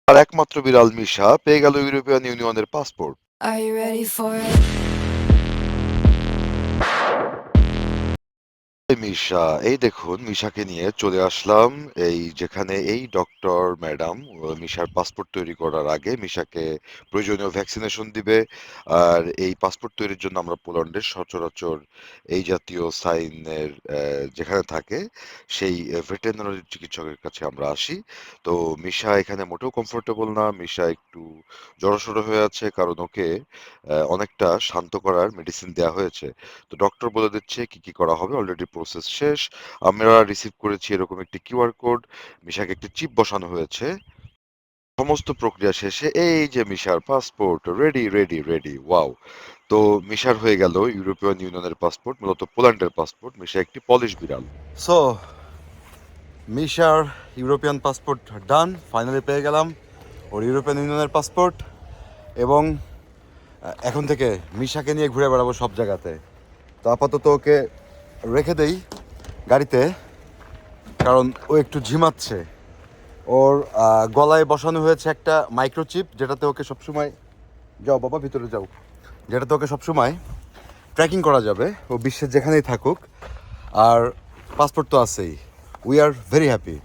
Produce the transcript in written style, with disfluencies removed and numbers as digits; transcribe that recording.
আর একমাত্র বিড়াল মিশা পেয়ে গেল ইউরোপিয়ান ইউনিয়নের passport. Are you ready for it? মিশা, এই দেখুন মিশাকে নিয়ে চলে আসলাম এই যেখানে এই ডক্টর ম্যাডাম মিশার পাসপোর্ট তৈরি করার আগে মিশাকে প্রয়োজনীয় ভ্যাকসিনেশন দিবে। আর এই পাসপোর্ট তৈরির জন্য আমরা পোল্যান্ডের সচরাচর এই জাতীয় সাইনের যেখানে থাকে সেই ভেটেরিনারি চিকিৎসকের কাছে আমরা আসি। তো মিশা এখানে মোটেও কমফোর্টেবল না, মিশা একটু জড়সড় হয়ে আছে কারণ ওকে অনেকটা শান্ত করার মেডিসিন দেওয়া হয়েছে। তো ডক্টর বলে দিচ্ছে কি কি করা হবে, অলরেডি প্রসেস শেষ। আমরা রিসিভ করেছি এরকম একটি কিউআর কোড, মিশাকে একটি চিপ বসানো হয়েছে। সমস্ত প্রক্রিয়া শেষে এই যে মিশার passport ready ready ready, wow! তো মিশার হয়ে গেল ইউরোপিয়ান ইউনিয়নের পাসপোর্ট, মূলত পোল্যান্ডের পাসপোর্ট। মিশা একটি পলিশ বিড়াল। সো মিশার ইউরোপিয়ান পাসপোর্ট ডান, ফাইনালি পেয়ে গেলাম ওর ইউরোপিয়ান ইউনিয়নের পাসপোর্ট। এবং এখন থেকে মিশাকে নিয়ে ঘুরে বেড়াবো সব জায়গাতে। তো আপাতত ওকে রেখে দেই গাড়িতে, কারণ ও একটু ঝিমাচ্ছে। ওর গলায় বসানো হয়েছে একটা মাইক্রোচিপ, যেটাতে ওকে সবসময়, যাও বাবা ভিতরে যাও, যেটাতে ওকে সবসময় ট্র্যাকিং করা যাবে ও বিশ্বের যেখানেই থাকুক। আর পাসপোর্ট তো আছেই। We are very happy.